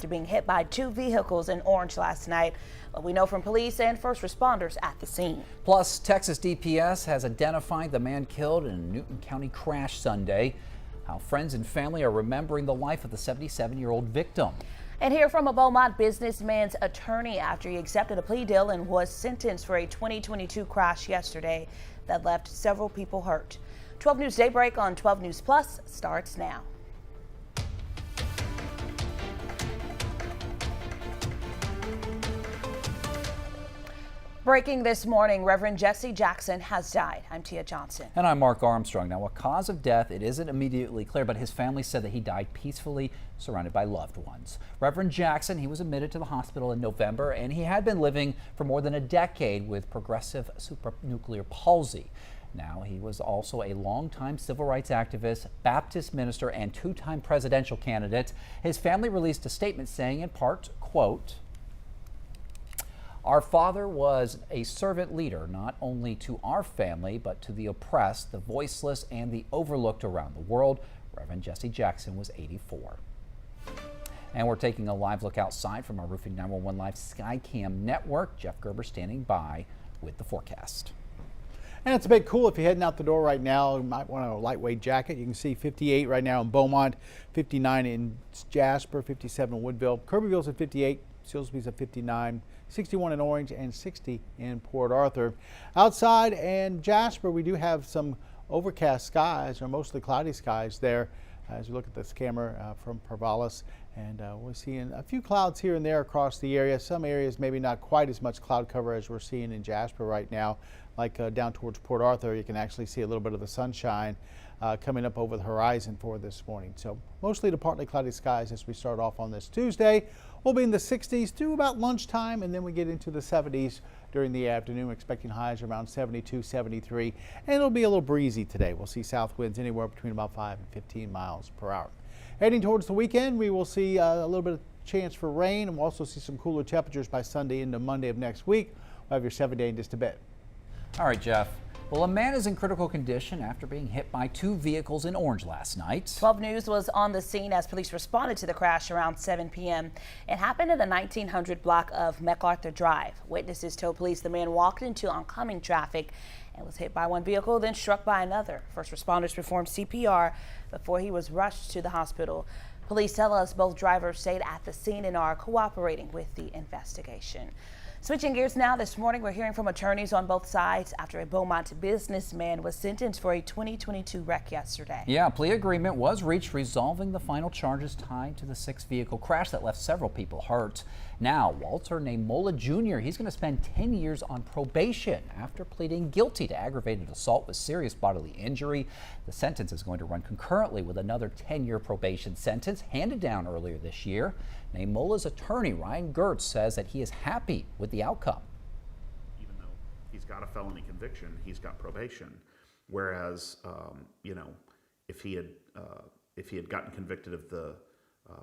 After being hit by two vehicles in Orange last night. What we know from police and first responders at the scene. Plus, Texas DPS has identified the man killed in a Newton County crash Sunday. How friends and family are remembering the life of the 77-year-old victim. And hear from a Beaumont businessman's attorney after he accepted a plea deal and was sentenced for a 2022 crash yesterday that left several people hurt. 12 News Daybreak on 12 News Plus starts now. Breaking this morning, Reverend Jesse Jackson has died. I'm Tia Johnson. And I'm Mark Armstrong. Now, a cause of death, it isn't immediately clear, but his family said that he died peacefully, surrounded by loved ones. Reverend Jackson, he was admitted to the hospital in November, and he had been living for more than a decade with progressive supranuclear palsy. Now, he was also a longtime civil rights activist, Baptist minister, and two-time presidential candidate. His family released a statement saying, in part, quote, "Our father was a servant leader, not only to our family, but to the oppressed, the voiceless, and the overlooked around the world." Reverend Jesse Jackson was 84. And we're taking a live look outside from our Roofing 911 Live Skycam network. Jeff Gerber standing by with the forecast. And it's a bit cool if you're heading out the door right now. You might want a lightweight jacket. You can see 58 right now in Beaumont, 59 in Jasper, 57 in Woodville. Kirbyville's at 58, Silsbee's at 59. 61 in Orange and 60 in Port Arthur. Outside in Jasper, we do have some overcast skies, or mostly cloudy skies there as we look at this camera from Parvalis. And we're seeing a few clouds here and there across the area. Some areas maybe not quite as much cloud cover as we're seeing in Jasper right now. Like down towards Port Arthur, you can actually see a little bit of the sunshine coming up over the horizon for this morning. So mostly to partly cloudy skies as we start off on this Tuesday. We'll be in the 60s through about lunchtime, and then we get into the 70s during the afternoon. We're expecting highs around 72, 73, and it'll be a little breezy today. We'll see south winds anywhere between about 5 and 15 miles per hour. Heading towards the weekend, we will see a little bit of chance for rain, and we'll also see some cooler temperatures by Sunday into Monday of next week. We'll have your 7-day in just a bit. All right, Jeff. Well, a man is in critical condition after being hit by two vehicles in Orange last night. 12 News was on the scene as police responded to the crash around 7 p.m. It happened in the 1900 block of MacArthur Drive. Witnesses told police the man walked into oncoming traffic and was hit by one vehicle, then struck by another. First responders performed CPR before he was rushed to the hospital. Police tell us both drivers stayed at the scene and are cooperating with the investigation. Switching gears now, this morning we're hearing from attorneys on both sides after a Beaumont businessman was sentenced for a 2022 wreck yesterday. Yeah, a plea agreement was reached resolving the final charges tied to the 6-vehicle crash that left several people hurt. Now, Walter Namola Jr., he's going to spend 10 years on probation after pleading guilty to aggravated assault with serious bodily injury. The sentence is going to run concurrently with another 10-year probation sentence handed down earlier this year. Namola's attorney, Ryan Gertz, says that he is happy with the outcome. Even though he's got a felony conviction, he's got probation. Whereas, if he had gotten convicted of the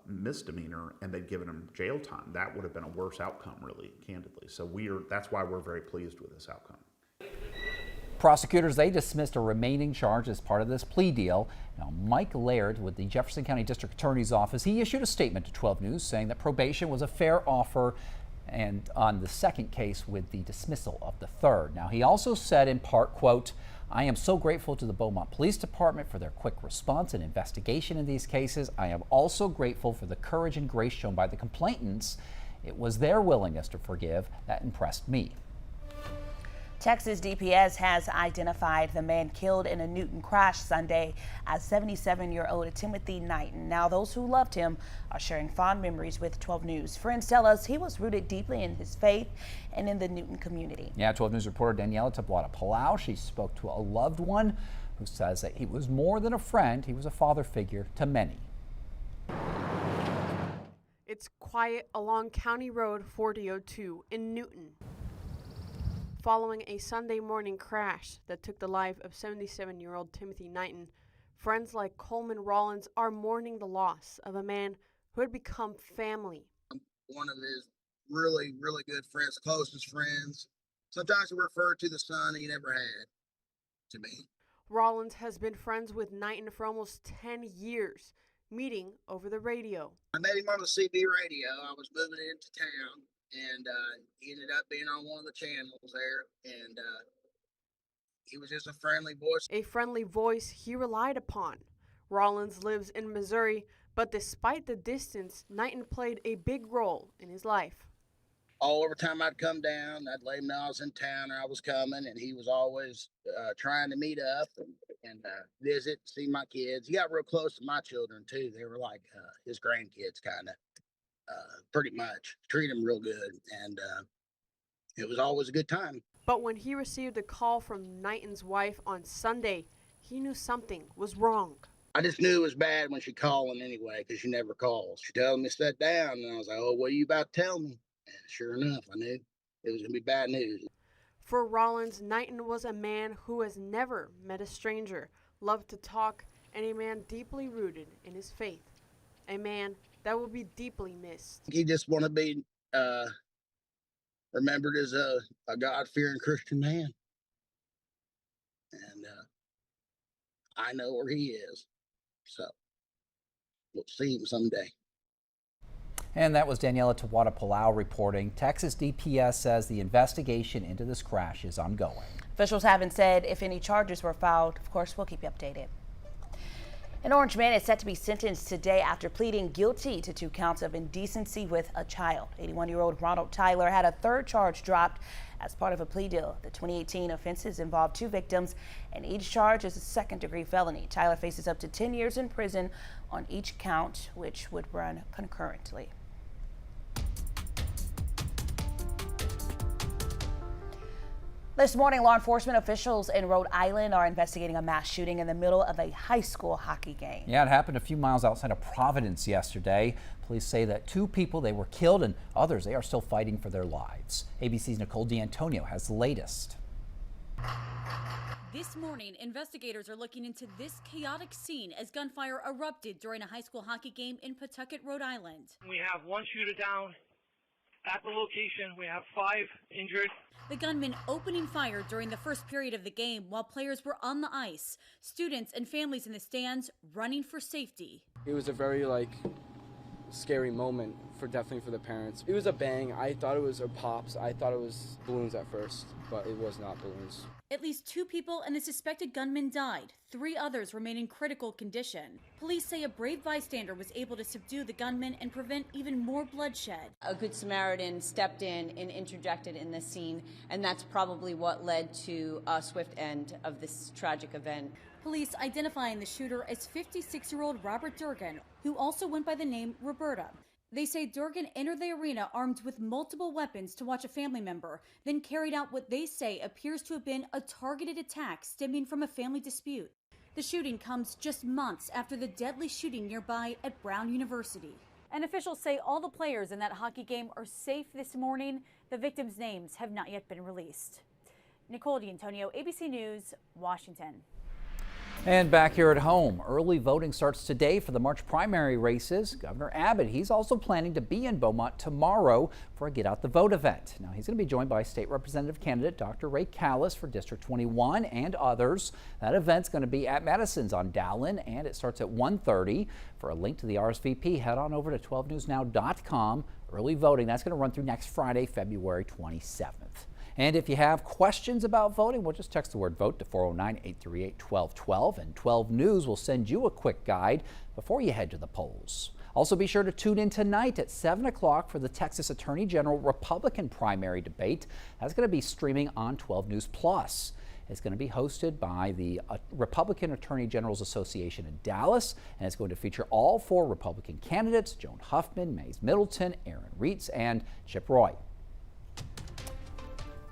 misdemeanor and they'd given him jail time, that would have been a worse outcome, really, candidly. So that's why we're very pleased with this outcome. Prosecutors, they dismissed a remaining charge as part of this plea deal. Now, Mike Laird with the Jefferson County District Attorney's Office, he issued a statement to 12 News saying that probation was a fair offer and on the second case with the dismissal of the third. Now, he also said in part, quote, "I am so grateful to the Beaumont Police Department for their quick response and investigation in these cases. I am also grateful for the courage and grace shown by the complainants. It was their willingness to forgive that impressed me." Texas DPS has identified the man killed in a Newton crash Sunday as 77-year-old Timothy Knighton. Now, those who loved him are sharing fond memories with 12 News. Friends tell us he was rooted deeply in his faith and in the Newton community. Yeah, 12 News reporter Daniela Tablata Palau, she spoke to a loved one who says that he was more than a friend, he was a father figure to many. It's quiet along County Road 4002 in Newton, following a Sunday morning crash that took the life of 77-year-old Timothy Knighton. Friends like Coleman Rollins are mourning the loss of a man who had become family. One of his really, really good friends, closest friends. Sometimes he referred to the son he never had to me. Rollins has been friends with Knighton for almost 10 years. meeting over the radio. I met him on the CB radio. I was moving into town, and he ended up being on one of the channels there, and he was just a friendly voice. A friendly voice he relied upon. Rollins lives in Missouri, but despite the distance, Knighton played a big role in his life. All every time I'd come down, I'd let him know I was in town or I was coming, and he was always trying to meet up and visit, see my kids. He got real close to my children too. They were like his grandkids, kind of, pretty much. Treat them real good, and it was always a good time. But when he received a call from Knighton's wife on Sunday, he knew something was wrong. I just knew it was bad when she called anyway, because she never calls. She told me to sit down, and I was like, "Oh, what are you about to tell me?" And sure enough, I knew it was going to be bad news. For Rollins, Knighton was a man who has never met a stranger, loved to talk, and a man deeply rooted in his faith. A man that will be deeply missed. He just want to be remembered as a God-fearing Christian man. And I know where he is. So we'll see him someday. And that was Daniela Tawada-Palau reporting. Texas DPS says the investigation into this crash is ongoing. Officials haven't said if any charges were filed. Of course, we'll keep you updated. An Orange man is set to be sentenced today after pleading guilty to 2 counts of indecency with a child. 81-year-old Ronald Tyler had a 3rd charge dropped as part of a plea deal. The 2018 offenses involved 2 victims, and each charge is a 2nd-degree felony. Tyler faces up to 10 years in prison on each count, which would run concurrently. This morning, law enforcement officials in Rhode Island are investigating a mass shooting in the middle of a high school hockey game. Yeah, it happened a few miles outside of Providence yesterday. Police say that 2 people, they were killed, and others, they are still fighting for their lives. ABC's Nicole D'Antonio has the latest. This morning, investigators are looking into this chaotic scene as gunfire erupted during a high school hockey game in Pawtucket, Rhode Island. We have 1 shooter down at the location. We have 5 injured. The gunman opening fire during the first period of the game while players were on the ice. Students and families in the stands running for safety. It was a very scary moment definitely for the parents. It was a bang. I thought it was a pops. I thought it was balloons at first, but it was not balloons. At least 2 people and the suspected gunman died. 3 others remain in critical condition. Police say a brave bystander was able to subdue the gunman and prevent even more bloodshed. A good Samaritan stepped in and interjected in this scene, and that's probably what led to a swift end of this tragic event. Police identifying the shooter as 56-year-old Robert Durgan, who also went by the name Roberta. They say Durgan entered the arena armed with multiple weapons to watch a family member, then carried out what they say appears to have been a targeted attack stemming from a family dispute. The shooting comes just months after the deadly shooting nearby at Brown University. And officials say all the players in that hockey game are safe this morning. The victims' names have not yet been released. Nicole D'Antonio, ABC News, Washington. And back here at home, early voting starts today for the March primary races. Governor Abbott, he's also planning to be in Beaumont tomorrow for a Get Out the Vote event. Now, he's going to be joined by State Representative candidate Dr. Ray Callis for District 21 and others. That event's going to be at Madison's on Dowling, and it starts at 1:30. For a link to the RSVP, head on over to 12newsnow.com. Early voting, that's going to run through next Friday, February 27th. And if you have questions about voting, well, just text the word VOTE to 409-838-1212, and 12 News will send you a quick guide before you head to the polls. Also, be sure to tune in tonight at 7 o'clock for the Texas Attorney General Republican primary debate. That's going to be streaming on 12 News Plus. It's going to be hosted by the Republican Attorney Generals Association in Dallas, and it's going to feature all 4 Republican candidates: Joan Huffman, Mays Middleton, Aaron Reitz, and Chip Roy.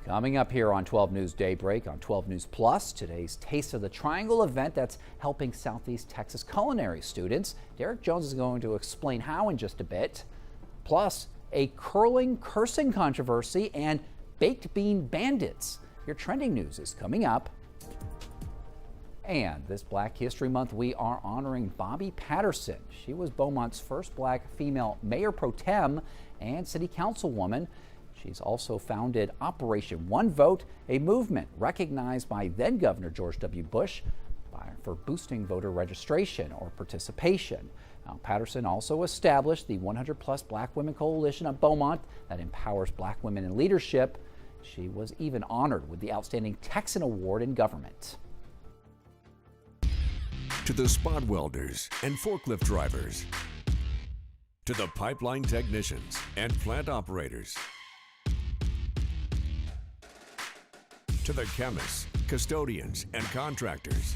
Coming up here on 12 News Daybreak on 12 News Plus, today's Taste of the Triangle event that's helping Southeast Texas culinary students. Derek Jones is going to explain how in just a bit. Plus, a curling cursing controversy and baked bean bandits. Your trending news is coming up. And this Black History Month, we are honoring Bobby Patterson. She was Beaumont's first black female mayor pro tem and city councilwoman. She's also founded Operation One Vote, a movement recognized by then Governor George W. Bush for boosting voter registration or participation. Now, Patterson also established the 100 Plus Black Women Coalition of Beaumont that empowers black women in leadership. She was even honored with the Outstanding Texan Award in Government. To the spot welders and forklift drivers, to the pipeline technicians and plant operators, to the chemists, custodians, and contractors,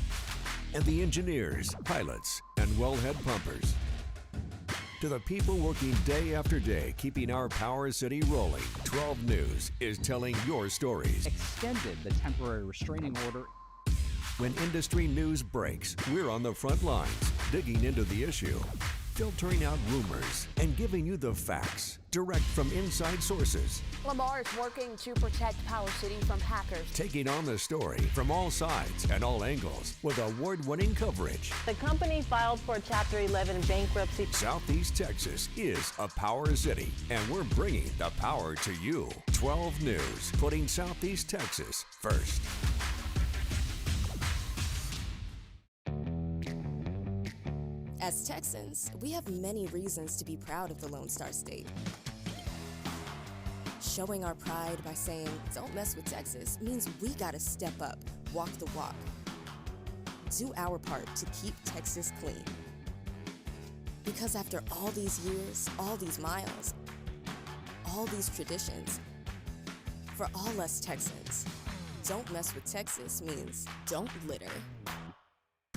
and the engineers, pilots, and wellhead pumpers. To the people working day after day, keeping our Power City rolling, 12 News is telling your stories. Extended the temporary restraining order. When industry news breaks, we're on the front lines, digging into the issue, filtering out rumors, and giving you the facts, direct from inside sources. Lamar is working to protect Power City from hackers. Taking on the story from all sides and all angles with award-winning coverage. The company filed for Chapter 11 bankruptcy. Southeast Texas is a Power City, and we're bringing the power to you. 12 News, putting Southeast Texas first. As Texans, we have many reasons to be proud of the Lone Star State. Showing our pride by saying, "Don't mess with Texas," means we gotta step up, walk the walk. Do our part to keep Texas clean. Because after all these years, all these miles, all these traditions, for all us Texans, don't mess with Texas means don't litter.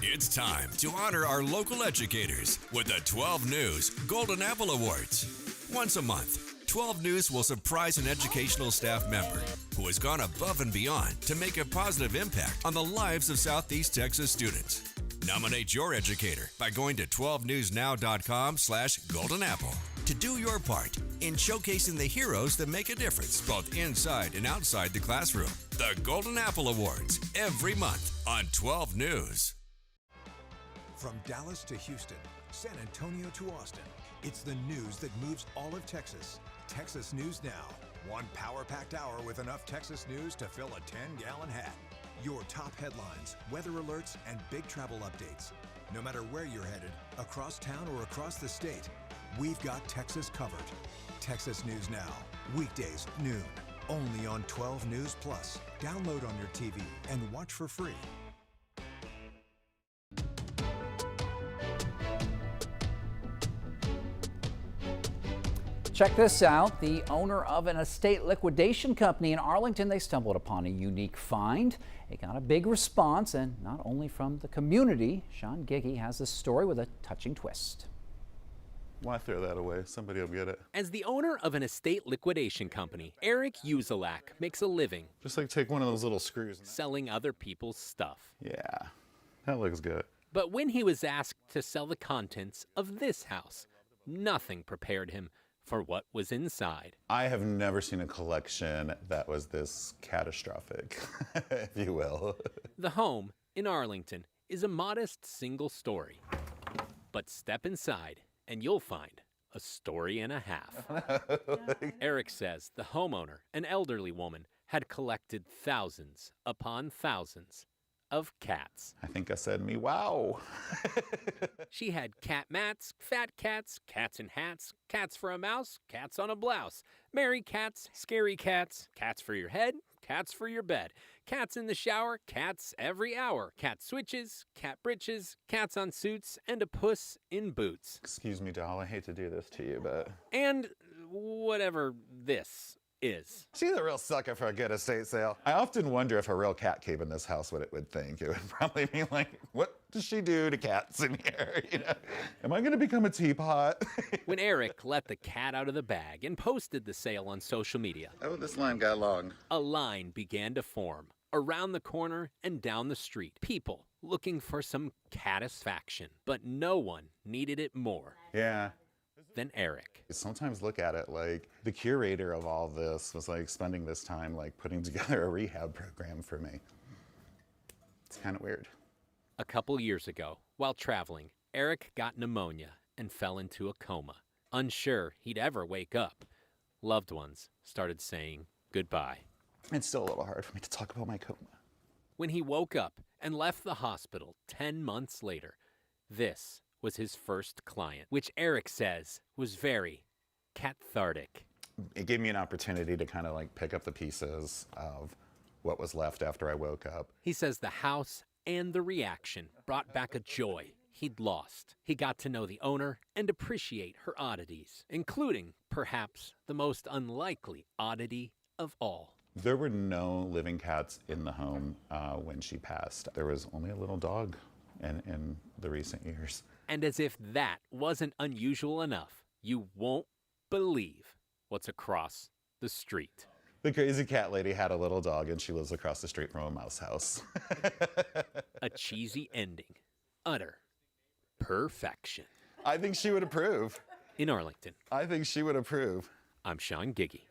It's time to honor our local educators with the 12 News Golden Apple Awards. Once a month, 12 News will surprise an educational staff member who has gone above and beyond to make a positive impact on the lives of Southeast Texas students. Nominate your educator by going to 12newsnow.com/goldenapple to do your part in showcasing the heroes that make a difference both inside and outside the classroom. The Golden Apple Awards every month on 12 News. From Dallas to Houston, San Antonio to Austin, it's the news that moves all of Texas. Texas News Now. One power-packed hour with enough Texas news to fill a 10-gallon hat. Your top headlines, weather alerts, and big travel updates. No matter where you're headed, across town or across the state, we've got Texas covered. Texas News Now. Weekdays, noon. Only on 12 News Plus. Download on your TV and watch for free. Check this out. The owner of an estate liquidation company in Arlington, they stumbled upon a unique find. It got a big response, and not only from the community. Sean Giggy has this story with a touching twist. Why throw that away? Somebody will get it. As the owner of an estate liquidation company, Eric Uzelak makes a living. Just like take one of those little screws. Selling other people's stuff. Yeah, that looks good. But when he was asked to sell the contents of this house, nothing prepared him for what was inside. I have never seen a collection that was this catastrophic, if you will. The home in Arlington is a modest single story. But step inside and you'll find a story and a half. Eric says the homeowner, an elderly woman, had collected thousands upon thousands of cats. I think I said me wow. She had cat mats, fat cats, cats in hats, cats for a mouse, cats on a blouse, merry cats, scary cats, cats for your head, cats for your bed, cats in the shower, cats every hour, cat switches, cat britches, cats on suits, and a puss in boots. Excuse me, doll, I hate to do this to you, but... And whatever this is. She's a real sucker for a good estate sale. I often wonder if a real cat came in this house, what it would think. It would probably be like, what does she do to cats in here? You know, am I going to become a teapot? When Eric let the cat out of the bag and posted the sale on social media, oh, this line got long. A line began to form around the corner and down the street. People looking for some catisfaction, but no one needed it more. Yeah. Than Eric. Sometimes look at it like the curator of all this was like spending this time like putting together a rehab program for me. It's kind of weird. A couple years ago, while traveling, Eric got pneumonia and fell into a coma. Unsure he'd ever wake up, loved ones started saying goodbye. It's still a little hard for me to talk about my coma. When he woke up and left the hospital 10 months later, this was his first client, which Eric says was very cathartic. It gave me an opportunity to kind of like pick up the pieces of what was left after I woke up. He says the house and the reaction brought back a joy he'd lost. He got to know the owner and appreciate her oddities, including, perhaps, the most unlikely oddity of all. There were no living cats in the home when she passed. There was only a little dog in the recent years. And as if that wasn't unusual enough, you won't believe what's across the street. The crazy cat lady had a little dog, and she lives across the street from a mouse house. A cheesy ending. Utter perfection. I think she would approve. In Arlington. I think she would approve. I'm Sean Giggy.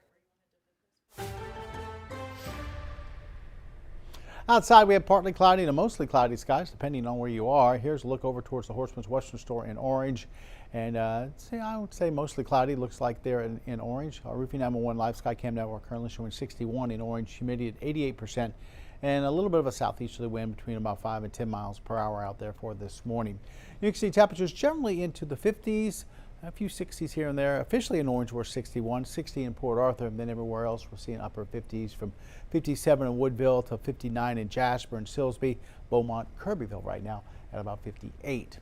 Outside, we have partly cloudy to mostly cloudy skies, depending on where you are. Here's a look over towards the Horseman's Western Store in Orange. And I would say mostly cloudy. Looks like they're in Orange. Our Roofing 911 live sky cam network currently showing 61 in Orange, humidity at 88%, and a little bit of a southeasterly wind between about 5 and 10 miles per hour out there for this morning. You can see temperatures generally into the 50s. A few 60s here and there. Officially in Orange, we're 61, 60 in Port Arthur, and then everywhere else we're seeing upper 50s from 57 in Woodville to 59 in Jasper and Silsbee, Beaumont, Kirbyville right now at about 58.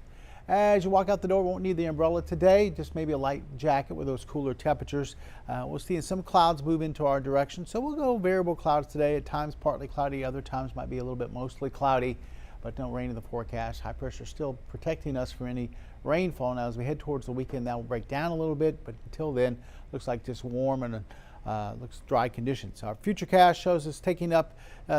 As you walk out the door, won't need the umbrella today, just maybe a light jacket with those cooler temperatures. We'll see some clouds move into our direction, so we'll go variable clouds today. At times partly cloudy, other times might be a little bit mostly cloudy, but no rain in the forecast. High pressure still protecting us from any rainfall. Now as we head towards the weekend, that will break down a little bit, but until then looks like just warm and looks dry conditions. Our futurecast shows us taking up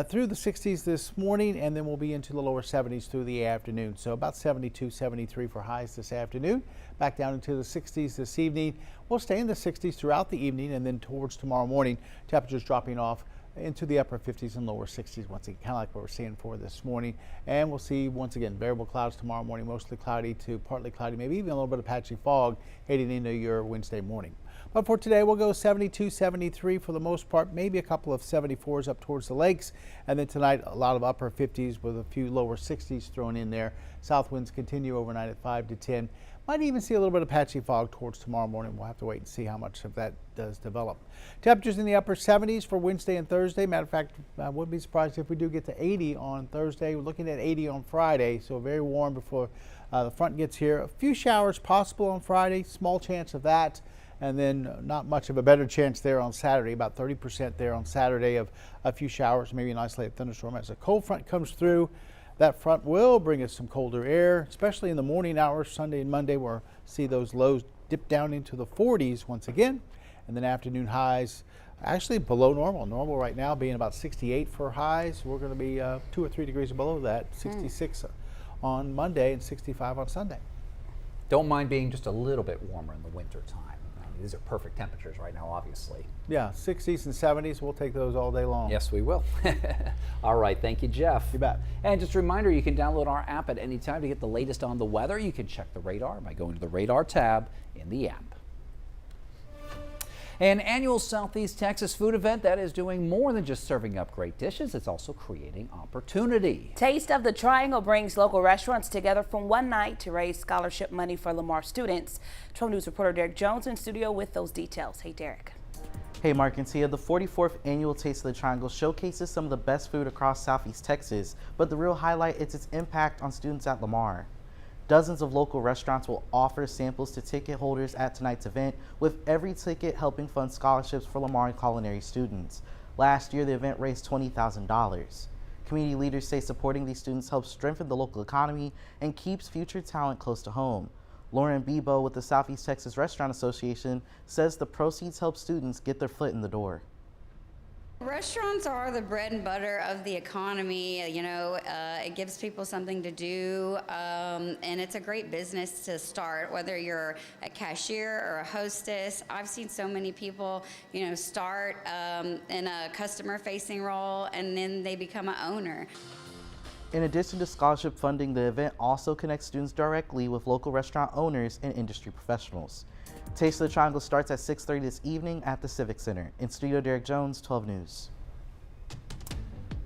through the 60s this morning, and then we'll be into the lower 70s through the afternoon. So about 72, 73 for highs this afternoon. Back down into the 60s this evening. We'll stay in the 60s throughout the evening, and then towards tomorrow morning, temperatures dropping off into the upper 50s and lower 60s once again, kind of like what we're seeing for this morning. And we'll see once again variable clouds tomorrow morning, mostly cloudy to partly cloudy, maybe even a little bit of patchy fog heading into your Wednesday morning. But for today, we'll go 72, 73 for the most part, maybe a couple of 74s up towards the lakes. And then tonight, a lot of upper 50s with a few lower 60s thrown in there. South winds continue overnight at 5 to 10. Might even see a little bit of patchy fog towards tomorrow morning. We'll have to wait and see how much of that does develop. Temperatures in the upper 70s for Wednesday and Thursday. Matter of fact, I wouldn't be surprised if we do get to 80 on Thursday. We're looking at 80 on Friday, so very warm before the front gets here. A few showers possible on Friday, small chance of that. And then not much of a better chance there on Saturday, about 30% there on Saturday of a few showers, maybe an isolated thunderstorm. As a cold front comes through, that front will bring us some colder air, especially in the morning hours, Sunday and Monday. We'll see those lows dip down into the 40s once again. And then afternoon highs actually below normal. Normal right now being about 68 for highs. We're going to be 2 or 3 degrees below that, 66 on Monday and 65 on Sunday. Don't mind being just a little bit warmer in the winter time. These are perfect temperatures right now, obviously. Yeah, 60s and 70s, we'll take those all day long. Yes, we will. All right, thank you, Jeff. You bet. And just a reminder, you can download our app at any time to get the latest on the weather. You can check the radar by going to the radar tab in the app. An annual Southeast Texas food event that is doing more than just serving up great dishes. It's also creating opportunity. Taste of the Triangle brings local restaurants together for one night to raise scholarship money for Lamar students. 12 News reporter Derek Jones in studio with those details. Hey, Derek. Hey, Mark and Tia. The 44th annual Taste of the Triangle showcases some of the best food across Southeast Texas, but the real highlight is its impact on students at Lamar. Dozens of local restaurants will offer samples to ticket holders at tonight's event, with every ticket helping fund scholarships for Lamar and culinary students. Last year, the event raised $20,000. Community leaders say supporting these students helps strengthen the local economy and keeps future talent close to home. Lauren Bebo with the Southeast Texas Restaurant Association says the proceeds help students get their foot in the door. Restaurants are the bread and butter of the economy. It gives people something to do, and it's a great business to start, whether you're a cashier or a hostess. I've seen so many people, start in a customer-facing role, and then they become an owner. In addition to scholarship funding, the event also connects students directly with local restaurant owners and industry professionals. Taste of the Triangle starts at 6:30 this evening at the Civic Center. In studio, Derek Jones, 12 News.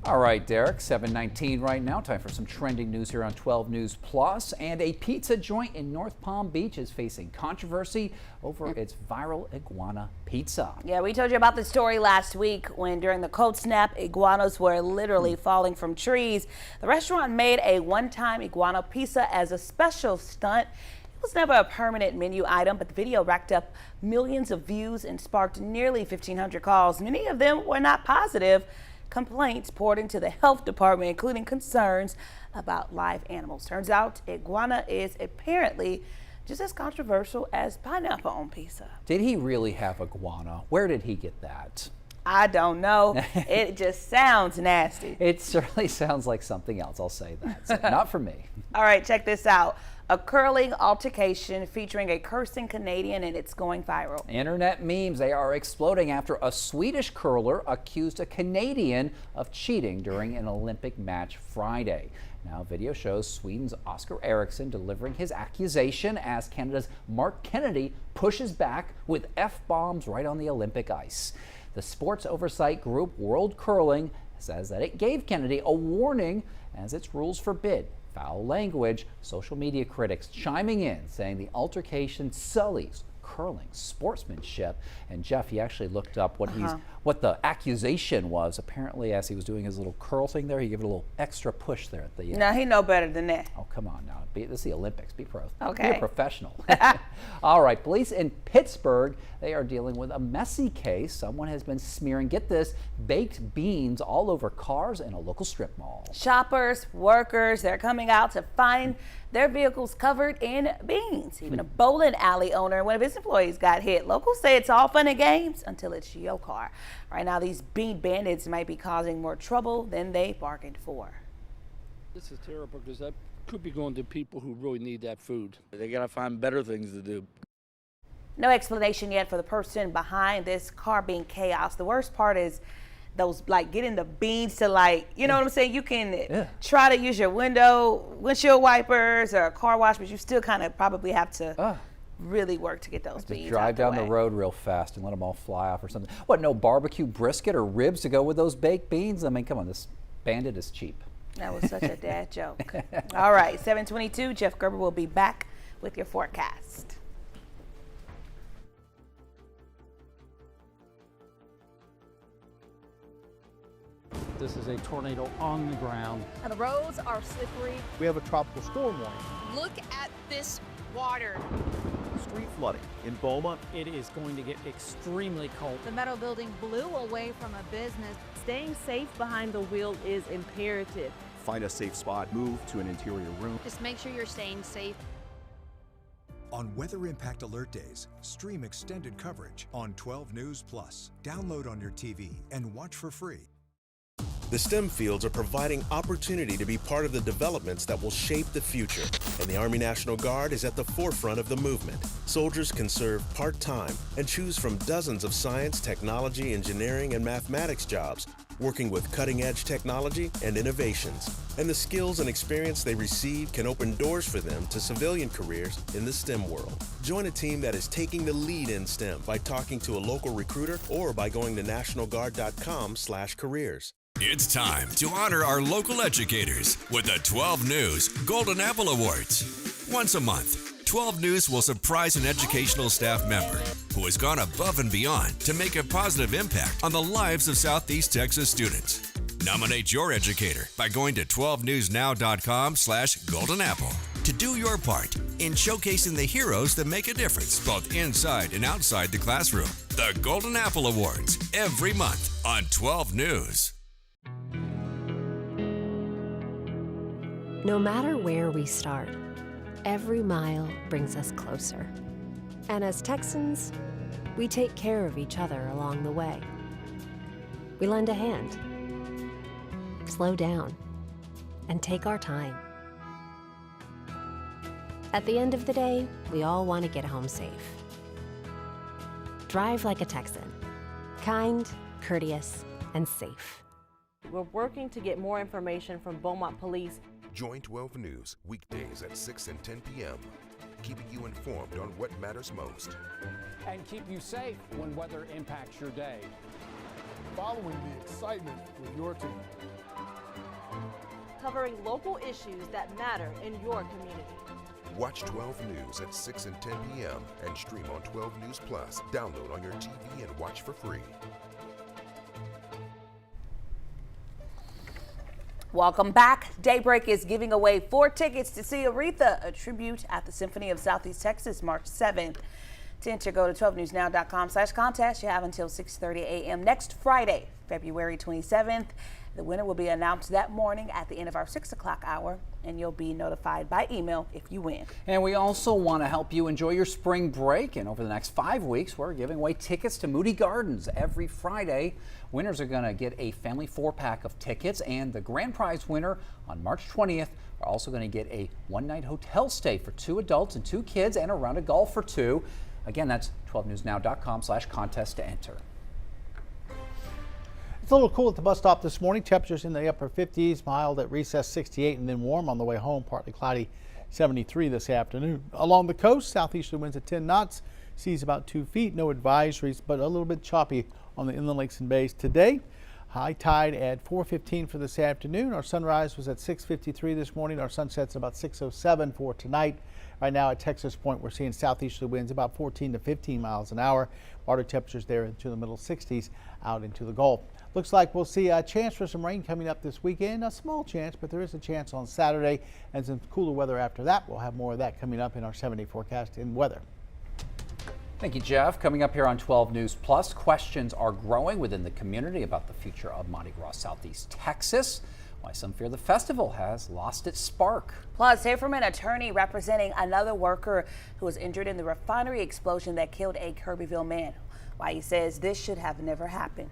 All right, Derek, 7:19 right now. Time for some trending news here on 12 News Plus. And a pizza joint in North Palm Beach is facing controversy over its viral iguana pizza. Yeah, we told you about the story last week when during the cold snap, iguanas were literally falling from trees. The restaurant made a one-time iguana pizza as a special stunt. It was never a permanent menu item, but the video racked up millions of views and sparked nearly 1,500 calls. Many of them were not positive. Complaints poured into the health department, including concerns about live animals. Turns out iguana is apparently just as controversial as pineapple on pizza. Did he really have iguana? Where did he get that? I don't know. It just sounds nasty. It certainly sounds like something else, I'll say that. So not for me. All right, check this out. A curling altercation featuring a cursing Canadian, and it's going viral. Internet memes, they are exploding after a Swedish curler accused a Canadian of cheating during an Olympic match Friday. Now, video shows Sweden's Oscar Eriksson delivering his accusation as Canada's Mark Kennedy pushes back with F-bombs right on the Olympic ice. The sports oversight group World Curling says that it gave Kennedy a warning as its rules forbid foul language. Social media critics chiming in, saying the altercation sullies curling sportsmanship. And Jeff, he actually looked up what the accusation was. Apparently, as he was doing his little curl thing there, he gave it a little extra push there at the end. No, he know better than that. Oh, come on now. This is the Olympics. Be Okay. Be a professional. All right, police in Pittsburgh, they are dealing with a messy case. Someone has been smearing, get this, baked beans all over cars in a local strip mall. Shoppers, workers, they're coming out to find their vehicles covered in beans. Even a bowling alley owner, one of his employees, got hit. Locals say it's all fun and games until it's your car. Right now, these bean bandits might be causing more trouble than they bargained for. This is terrible because that could be going to people who really need that food. They got to find better things to do. No explanation yet for the person behind this car being chaos. The worst part is those, like, getting the beans to, like, you know what I'm saying? You can try to use your windshield wipers or a car wash, but you still kind of probably have to really work to get those beans Drive down the road real fast and let them all fly off or something. What, no barbecue brisket or ribs to go with those baked beans? I mean, come on, this bandit is cheap. That was such a dad joke. All right, 7:22, Jeff Gerber will be back with your forecast. This is a tornado on the ground. And the roads are slippery. We have a tropical storm warning. Look at this water. Street flooding in Beaumont. It is going to get extremely cold. The metal building blew away from a business. Staying safe behind the wheel is imperative. Find a safe spot, move to an interior room. Just make sure you're staying safe. On Weather Impact Alert Days, stream extended coverage on 12 News Plus. Download on your TV and watch for free. The STEM fields are providing opportunity to be part of the developments that will shape the future, and the Army National Guard is at the forefront of the movement. Soldiers can serve part-time and choose from dozens of science, technology, engineering, and mathematics jobs, working with cutting-edge technology and innovations. And the skills and experience they receive can open doors for them to civilian careers in the STEM world. Join a team that is taking the lead in STEM by talking to a local recruiter or by going to nationalguard.com/careers. It's time to honor our local educators with the 12 News Golden Apple Awards. Once a month, 12 News will surprise an educational staff member who has gone above and beyond to make a positive impact on the lives of Southeast Texas students. Nominate your educator by going to 12newsnow.com/goldenapple to do your part in showcasing the heroes that make a difference both inside and outside the classroom. The Golden Apple Awards, every month on 12 News. No matter where we start, every mile brings us closer. And as Texans, we take care of each other along the way. We lend a hand, slow down, and take our time. At the end of the day, we all want to get home safe. Drive like a Texan, kind, courteous, and safe. We're working to get more information from Beaumont Police. Join 12 News weekdays at 6 and 10 p.m., keeping you informed on what matters most. And keep you safe when weather impacts your day. Following the excitement with your team. covering local issues that matter in your community. Watch 12 News at 6 and 10 p.m. and stream on 12 News Plus. Download on your TV and watch for free. Welcome back. Daybreak is giving away 4 tickets to see Aretha, a tribute at the Symphony of Southeast Texas, March 7th. To enter, go to 12newsnow.com/contest. You have until 6:30 a.m. next Friday, February 27th. The winner will be announced that morning at the end of our 6 o'clock hour, and you'll be notified by email if you win. And we also want to help you enjoy your spring break. And over the next 5 weeks, we're giving away tickets to Moody Gardens every Friday. Winners are going to get a family 4-pack of tickets, and the grand prize winner on March 20th are also going to get a one-night hotel stay for 2 adults and 2 kids and a round of golf for 2. Again, that's 12newsnow.com/contest to enter. It's a little cool at the bus stop this morning. Temperatures in the upper 50s, mild at recess 68, and then warm on the way home, partly cloudy 73 this afternoon. Along the coast, southeasterly winds at 10 knots, seas about 2 feet, no advisories, but a little bit choppy on the inland lakes and bays today. High tide at 4:15 for this afternoon. Our sunrise was at 6:53 this morning. Our sunset's about 6:07 for tonight. Right now at Texas Point, we're seeing southeasterly winds about 14 to 15 miles an hour. Water temperatures there into the middle 60s out into the Gulf. Looks like we'll see a chance for some rain coming up this weekend. A small chance, but there is a chance on Saturday and some cooler weather after that. We'll have more of that coming up in our 7-day forecast in weather. Thank you, Jeff. Coming up here on 12 News Plus, questions are growing within the community about the future of Mardi Gras Southeast Texas. Why some fear the festival has lost its spark. Plus, hear from an attorney representing another worker who was injured in the refinery explosion that killed a Kirbyville man. Why he says this should have never happened.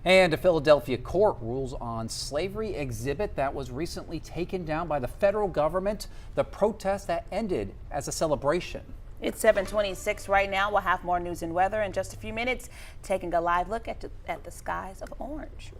And a Philadelphia court rules on slavery exhibit that was recently taken down by the federal government. The protest that ended as a celebration. It's 7:26 right now. We'll have more news and weather in just a few minutes. Taking a live look at the skies of orange.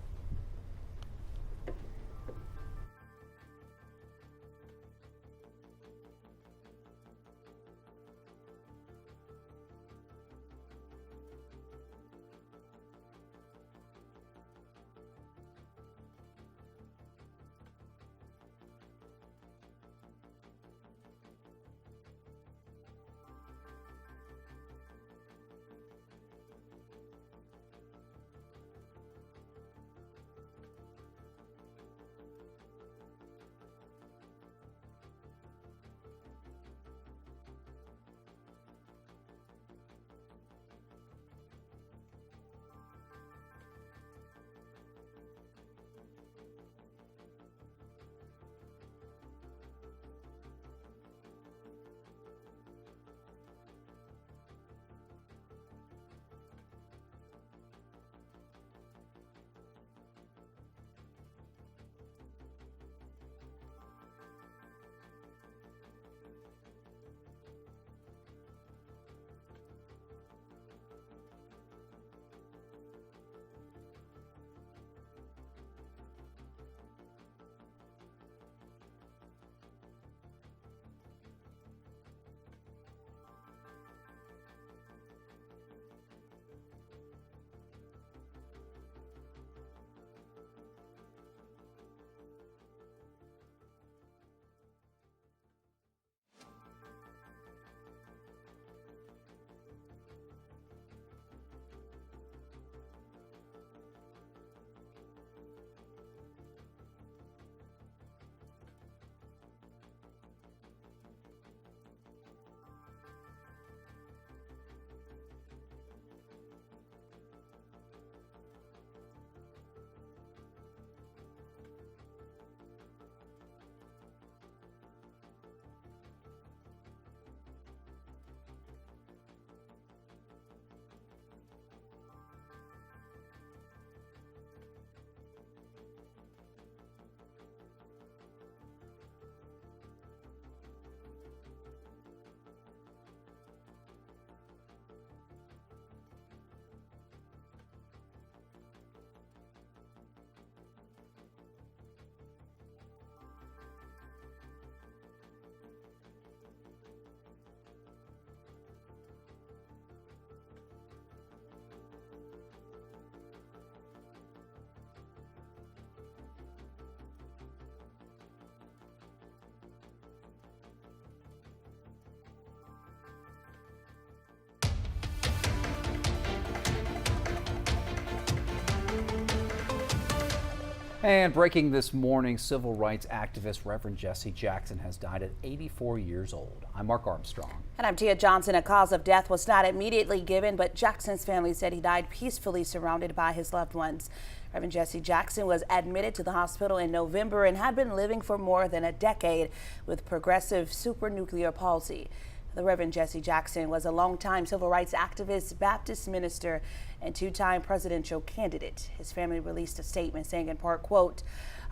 And breaking this morning, civil rights activist Reverend Jesse Jackson has died at 84 years old. I'm Mark Armstrong. And I'm Tia Johnson. A cause of death was not immediately given, but Jackson's family said he died peacefully surrounded by his loved ones. Reverend Jesse Jackson was admitted to the hospital in November and had been living for more than a decade with progressive supranuclear palsy. The Reverend Jesse Jackson was a longtime civil rights activist, Baptist minister, and two-time presidential candidate. His family released a statement saying in part, quote,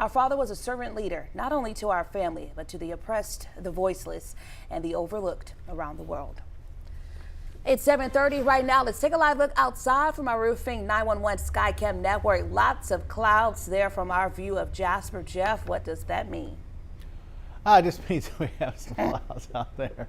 "Our father was a servant leader, not only to our family, but to the oppressed, the voiceless, and the overlooked around the world." It's 7:30 right now. Let's take a live look outside from our roofing 911 Skycam network. Lots of clouds there from our view of Jasper. Jeff, what does that mean? It just means we have some clouds out there.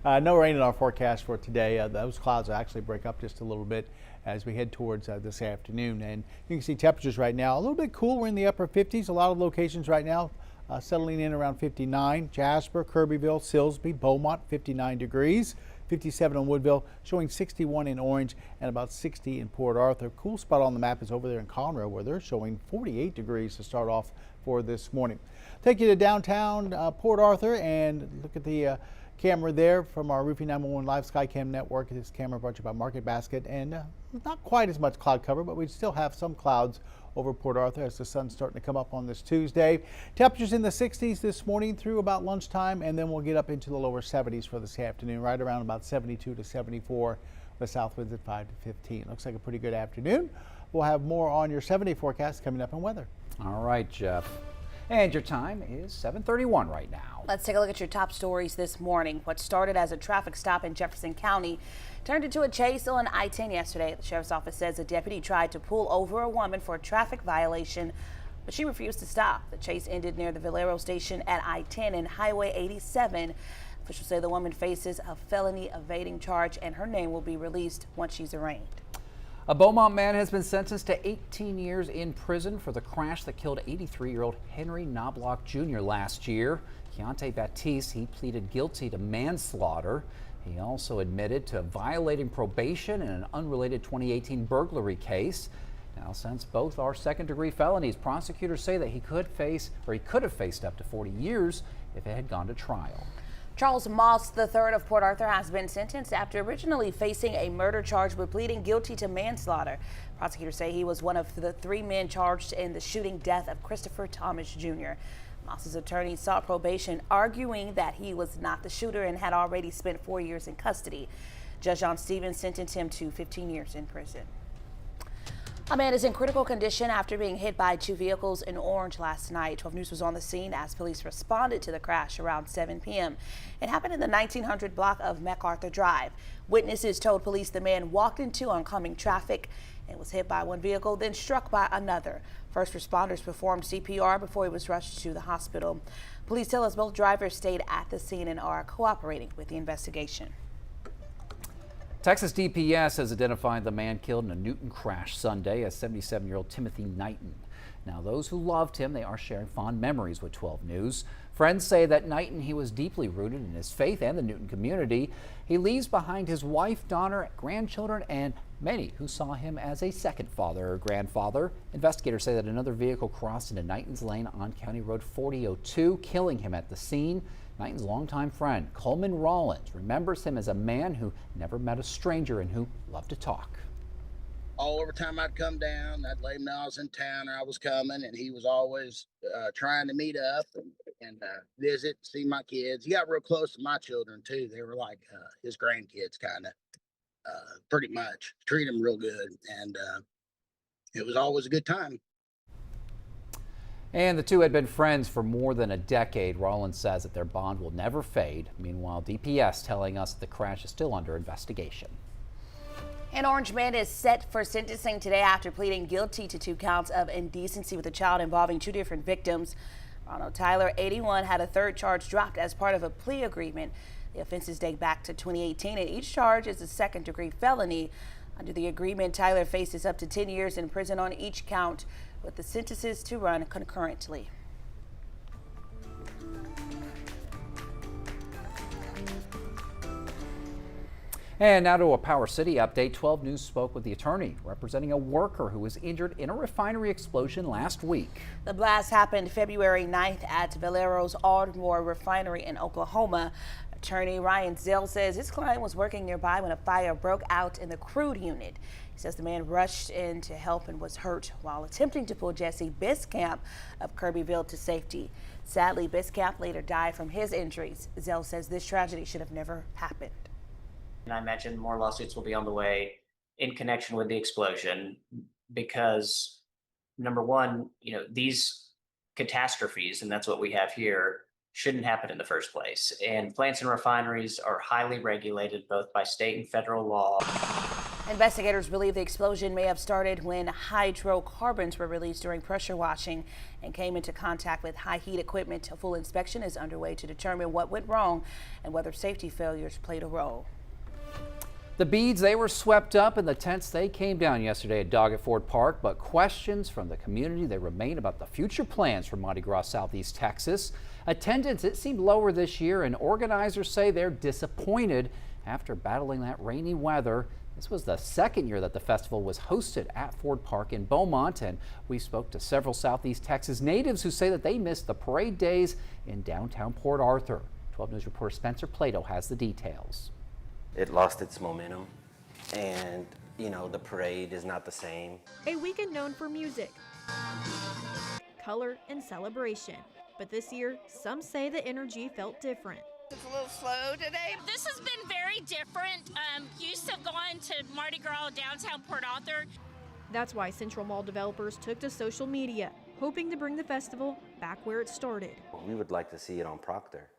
No rain in our forecast for today. Those clouds will actually break up just a little bit as we head towards this afternoon. And you can see temperatures right now a little bit cool. We're in the upper 50s. A lot of locations right now settling in around 59. Jasper, Kirbyville, Silsbee, Beaumont, 59 degrees. 57 in Woodville, showing 61 in Orange and about 60 in Port Arthur. Cool spot on the map is over there in Conroe, where they're showing 48 degrees to start off for this morning. Take you to downtown Port Arthur and look at the camera there from our Roofing 911 Live Skycam network. This camera brought to you by Market Basket, and not quite as much cloud cover, but we still have some clouds over Port Arthur as the sun's starting to come up on this Tuesday. Temperatures in the 60s this morning through about lunchtime, and then we'll get up into the lower 70s for this afternoon, right around about 72 to 74 with south winds at 5 to 15. Looks like a pretty good afternoon. We'll have more on your 7-day forecast coming up in weather. All right, Jeff. And your time is 7:31 right now. Let's take a look at your top stories this morning. What started as a traffic stop in Jefferson County turned into a chase on I-10 yesterday. The sheriff's office says a deputy tried to pull over a woman for a traffic violation, but she refused to stop. The chase ended near the Valero station at I-10 and Highway 87. Officials say the woman faces a felony evading charge and her name will be released once she's arraigned. A Beaumont man has been sentenced to 18 years in prison for the crash that killed 83-year-old Henry Knobloch Jr. last year. Keontae Baptiste, he pleaded guilty to manslaughter. He also admitted to violating probation in an unrelated 2018 burglary case. Now, since both are second-degree felonies, prosecutors say that he could have faced up to 40 years if it had gone to trial. Charles Moss III of Port Arthur has been sentenced after originally facing a murder charge but pleading guilty to manslaughter. Prosecutors say he was one of the 3 men charged in the shooting death of Christopher Thomas Jr. Moss's attorney sought probation, arguing that he was not the shooter and had already spent 4 years in custody. Judge John Stevens sentenced him to 15 years in prison. A man is in critical condition after being hit by 2 vehicles in Orange last night. 12 News was on the scene as police responded to the crash around 7 p.m. It happened in the 1900 block of MacArthur Drive. Witnesses told police the man walked into oncoming traffic and was hit by one vehicle, then struck by another. First responders performed CPR before he was rushed to the hospital. Police tell us both drivers stayed at the scene and are cooperating with the investigation. Texas DPS has identified the man killed in a Newton crash Sunday as 77-year-old Timothy Knighton. Now, those who loved him, they are sharing fond memories with 12 News. Friends say that Knighton, he was deeply rooted in his faith and the Newton community. He leaves behind his wife, daughter, grandchildren, and many who saw him as a second father or grandfather. Investigators say that another vehicle crossed into Knighton's lane on County Road 4002, killing him at the scene. Knighton's longtime friend, Coleman Rollins, remembers him as a man who never met a stranger and who loved to talk. Every time I'd come down, I'd let him know I was in town or I was coming, and he was always trying to meet up and visit, see my kids. He got real close to my children, too. They were like his grandkids, kind of, pretty much. Treat them real good, and it was always a good time. And the two had been friends for more than a decade. Rollins says that their bond will never fade. Meanwhile, DPS telling us the crash is still under investigation. An Orange man is set for sentencing today after pleading guilty to 2 counts of indecency with a child involving 2 different victims. Ronald Tyler, 81, had a 3rd charge dropped as part of a plea agreement. The offenses date back to 2018, and each charge is a second-degree felony. Under the agreement, Tyler faces up to 10 years in prison on each count, with the sentences to run concurrently. And now to a Power City update. 12 News spoke with the attorney representing a worker who was injured in a refinery explosion last week. The blast happened February 9th at Valero's Ardmore refinery in Oklahoma. Attorney Ryan Zell says his client was working nearby when a fire broke out in the crude unit. He says the man rushed in to help and was hurt while attempting to pull Jesse Biscamp of Kirbyville to safety. Sadly, Biscamp later died from his injuries. Zell says this tragedy should have never happened. And I imagine more lawsuits will be on the way in connection with the explosion because, number one, these catastrophes, and that's what we have here, shouldn't happen in the first place. And plants and refineries are highly regulated both by state and federal law. Investigators believe the explosion may have started when hydrocarbons were released during pressure washing and came into contact with high heat equipment. A full inspection is underway to determine what went wrong and whether safety failures played a role. The beads, they were swept up and the tents, they came down yesterday at Doggett Ford Park, but questions from the community, they remain about the future plans for Mardi Gras Southeast Texas. Attendance, it seemed lower this year, and organizers say they're disappointed after battling that rainy weather. This was the second year that the festival was hosted at Ford Park in Beaumont, and we spoke to several Southeast Texas natives who say that they missed the parade days in downtown Port Arthur. 12 News reporter Spencer Plato has the details. It lost its momentum, and the parade is not the same. A weekend known for music, color, and celebration. But this year, some say the energy felt different. It's a little slow today. This has been very different. Used to going to Mardi Gras downtown Port Arthur. That's why Central Mall developers took to social media, hoping to bring the festival back where it started. We would like to see it on Proctor.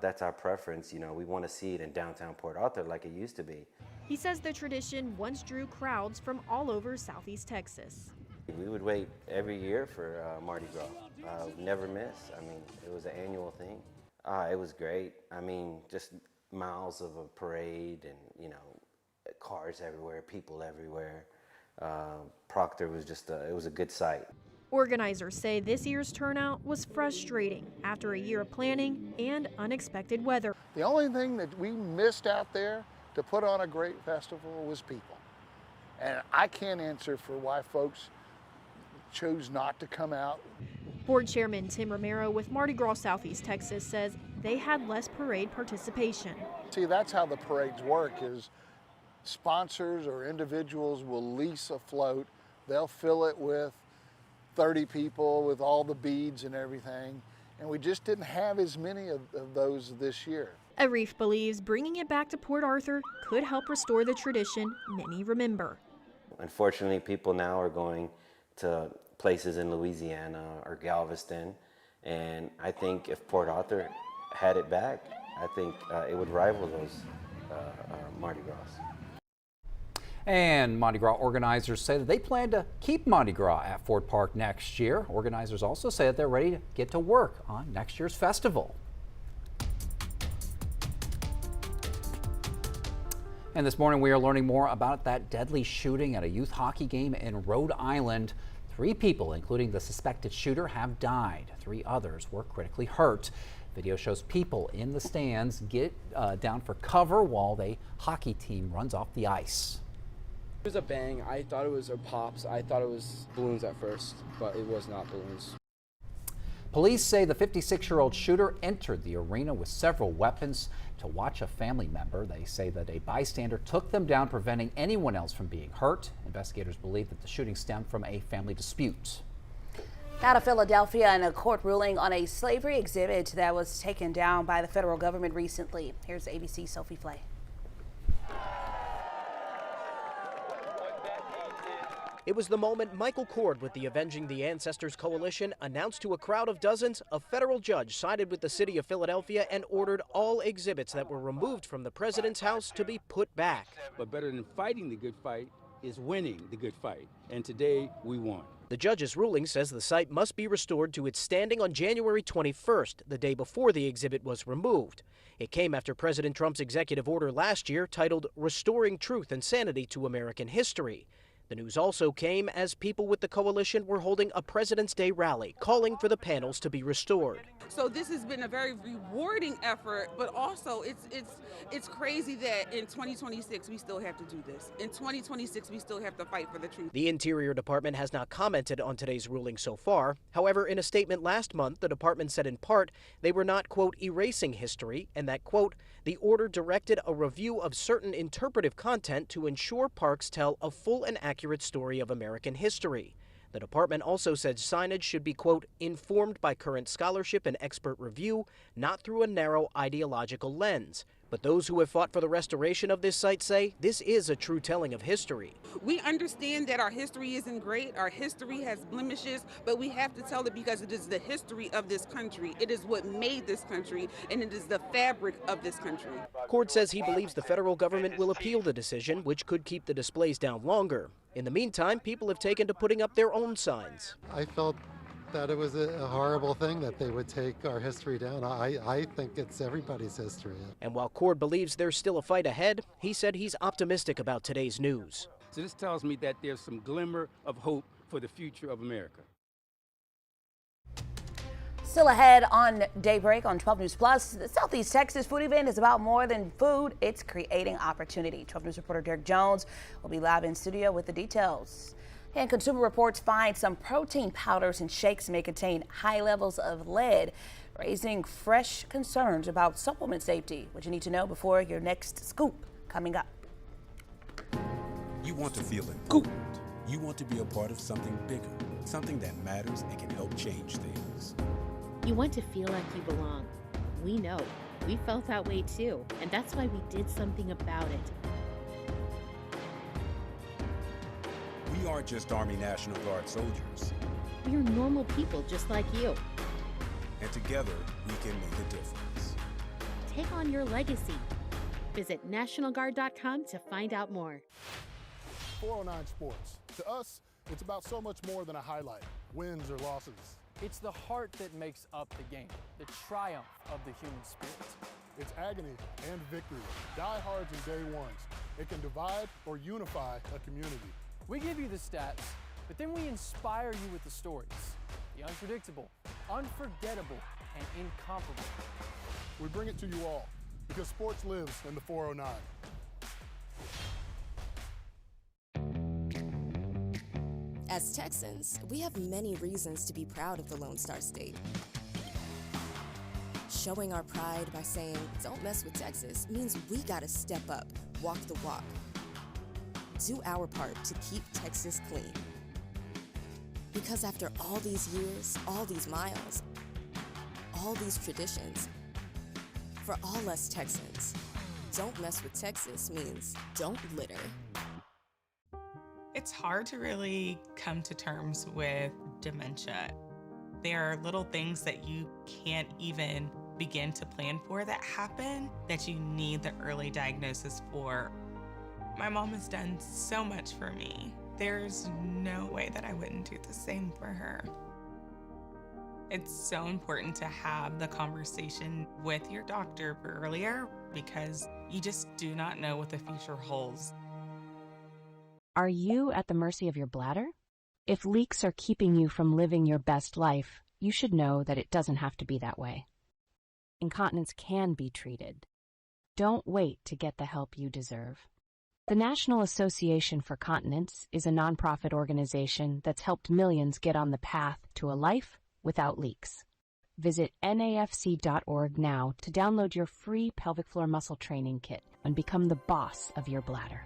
That's our preference. We want to see it in downtown Port Arthur like it used to be. He says the tradition once drew crowds from all over Southeast Texas. We would wait every year for Mardi Gras. Never miss. It was an annual thing. It was great. Just miles of a parade and, cars everywhere, people everywhere. Proctor was it was a good sight. Organizers say this year's turnout was frustrating after a year of planning and unexpected weather. The only thing that we missed out there to put on a great festival was people. And I can't answer for why folks chose not to come out. Board Chairman Tim Romero with Mardi Gras Southeast Texas says they had less parade participation. See, that's how the parades work is sponsors or individuals will lease a float. They'll fill it with 30 people with all the beads and everything, and we just didn't have as many of those this year. Arif believes bringing it back to Port Arthur could help restore the tradition many remember. Unfortunately, people now are going to places in Louisiana or Galveston, and I think if Port Arthur had it back, I think it would rival those Mardi Gras. And Mardi Gras organizers say that they plan to keep Mardi Gras at Ford Park next year. Organizers also say that they're ready to get to work on next year's festival. And this morning we are learning more about that deadly shooting at a youth hockey game in Rhode Island. 3 people, including the suspected shooter, have died. 3 others were critically hurt. Video shows people in the stands get down for cover while the hockey team runs off the ice. It was a bang. I thought it was a pops. I thought it was balloons at first, but it was not balloons. Police say the 56-year-old shooter entered the arena with several weapons to watch a family member. They say that a bystander took them down, preventing anyone else from being hurt. Investigators believe that the shooting stemmed from a family dispute. Out of Philadelphia, and a court ruling on a slavery exhibit that was taken down by the federal government recently. Here's ABC's Sophie Flay. It was the moment Michael Cord with the Avenging the Ancestors Coalition announced to a crowd of dozens a federal judge sided with the city of Philadelphia and ordered all exhibits that were removed from the president's house to be put back. But better than fighting the good fight is winning the good fight. And today we won. The judge's ruling says the site must be restored to its standing on January 21st, the day before the exhibit was removed. It came after President Trump's executive order last year titled Restoring Truth and Sanity to American History. The news also came as people with the coalition were holding a President's Day rally, calling for the panels to be restored. So this has been a very rewarding effort, but also it's crazy that in 2026 we still have to do this. In 2026 we still have to fight for the truth. The Interior Department has not commented on today's ruling so far. However, in a statement last month, the department said in part they were not, quote, erasing history, and that, quote, the order directed a review of certain interpretive content to ensure parks tell a full and accurate story of American history. The department also said signage should be, quote, informed by current scholarship and expert review, not through a narrow ideological lens. But those who have fought for the restoration of this site say this is a true telling of history. We understand that our history isn't great, our history has blemishes, but we have to tell it because it is the history of this country. It is what made this country, and it is the fabric of this country. Cord says he believes the federal government will appeal the decision, which could keep the displays down longer. In the meantime, people have taken to putting up their own signs. I felt that it was a horrible thing that they would take our history down. I think it's everybody's history. And while Cord believes there's still a fight ahead, he said he's optimistic about today's news. So this tells me that there's some glimmer of hope for the future of America. Still ahead on Daybreak on 12 News Plus, the Southeast Texas food event is about more than food. It's creating opportunity. 12 News reporter Derek Jones will be live in studio with the details. And Consumer Reports find some protein powders and shakes may contain high levels of lead, raising fresh concerns about supplement safety. What you need to know before your next scoop coming up. You want to feel important. You want to be a part of something bigger, something that matters and can help change things. You want to feel like you belong. We know. We felt that way too, and that's why we did something about it. We aren't just Army National Guard soldiers. We are normal people just like you. And together, we can make a difference. Take on your legacy. Visit NationalGuard.com to find out more. 409 Sports. To us, it's about so much more than a highlight, wins or losses. It's the heart that makes up the game, the triumph of the human spirit. It's agony and victory, diehards and day ones. It can divide or unify a community. We give you the stats, but then we inspire you with the stories. The unpredictable, unforgettable, and incomparable. We bring it to you all because sports lives in the 409. As Texans, we have many reasons to be proud of the Lone Star State. Showing our pride by saying, "Don't mess with Texas," means we gotta step up, walk the walk. Do our part to keep Texas clean. Because after all these years, all these miles, all these traditions, for all us Texans, don't mess with Texas means don't litter. It's hard to really come to terms with dementia. There are little things that you can't even begin to plan for that happen that you need the early diagnosis for. My mom has done so much for me. There's no way that I wouldn't do the same for her. It's so important to have the conversation with your doctor earlier because you just do not know what the future holds. Are you at the mercy of your bladder? If leaks are keeping you from living your best life, you should know that it doesn't have to be that way. Incontinence can be treated. Don't wait to get the help you deserve. The National Association for Continence is a nonprofit organization that's helped millions get on the path to a life without leaks. Visit nafc.org now to download your free pelvic floor muscle training kit and become the boss of your bladder.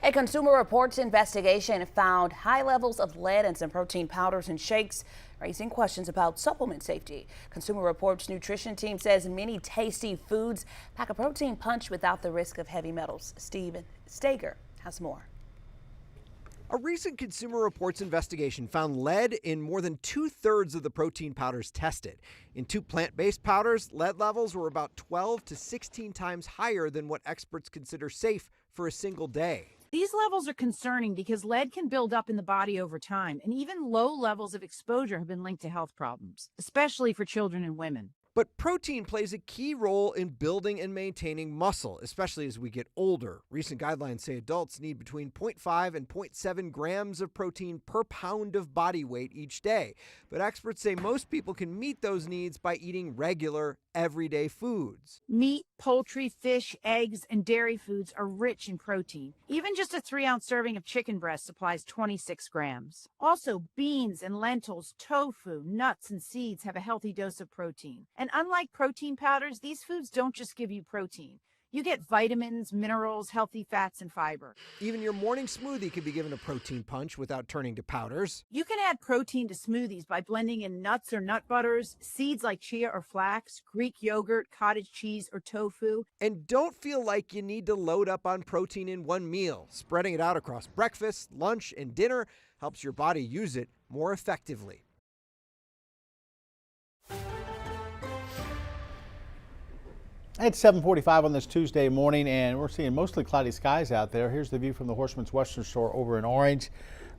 A Consumer Reports investigation found high levels of lead in some protein powders and shakes, raising questions about supplement safety. Consumer Reports nutrition team says many tasty foods pack a protein punch without the risk of heavy metals. Steven Stager has more. A recent Consumer Reports investigation found lead in more than 2/3 of the protein powders tested. In 2 plant-based powders, lead levels were about 12 to 16 times higher than what experts consider safe for a single day. These levels are concerning because lead can build up in the body over time, and even low levels of exposure have been linked to health problems, especially for children and women. But protein plays a key role in building and maintaining muscle, especially as we get older. Recent guidelines say adults need between 0.5 and 0.7 grams of protein per pound of body weight each day. But experts say most people can meet those needs by eating regular, everyday foods. Meat, poultry, fish, eggs, and dairy foods are rich in protein. Even just a 3-ounce serving of chicken breast supplies 26 grams. Also, beans and lentils, tofu, nuts, and seeds have a healthy dose of protein. And unlike protein powders, these foods don't just give you protein. You get vitamins, minerals, healthy fats, and fiber. Even your morning smoothie can be given a protein punch without turning to powders. You can add protein to smoothies by blending in nuts or nut butters, seeds like chia or flax, Greek yogurt, cottage cheese, or tofu. And don't feel like you need to load up on protein in one meal. Spreading it out across breakfast, lunch, and dinner helps your body use it more effectively. It's 7:45 on this Tuesday morning, and we're seeing mostly cloudy skies out there. Here's the view from the Horseman's Western Store over in Orange.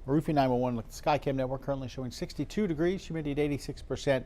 Roofing 911 Skycam network currently showing 62 degrees, humidity at 86%,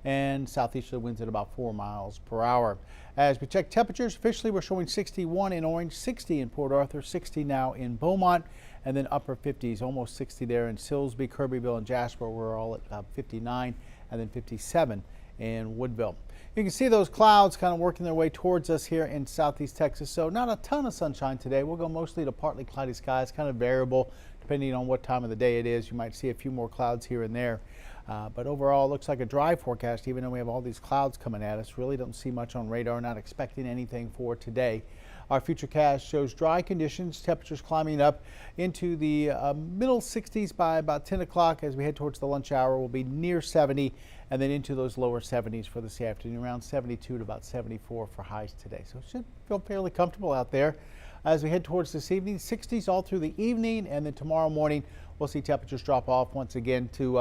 and southeasterly winds at about 4 miles per hour. As we check temperatures, officially we're showing 61 in Orange, 60 in Port Arthur, 60 now in Beaumont, and then upper 50s, almost 60 there in Silsbee, Kirbyville, and Jasper. We're all at 59, and then 57 in Woodville. You can see those clouds kind of working their way towards us here in southeast Texas. So not a ton of sunshine today. We'll go mostly to partly cloudy skies, kind of variable depending on what time of the day it is. You might see a few more clouds here and there. But overall, it looks like a dry forecast, even though we have all these clouds coming at us. Really don't see much on radar, not expecting anything for today. Our futurecast shows dry conditions, temperatures climbing up into the middle 60s by about 10 o'clock. As we head towards the lunch hour, we'll be near 70 and then into those lower 70s for this afternoon, around 72 to about 74 for highs today. So it should feel fairly comfortable out there. As we head towards this evening, 60s all through the evening, and then tomorrow morning we'll see temperatures drop off once again to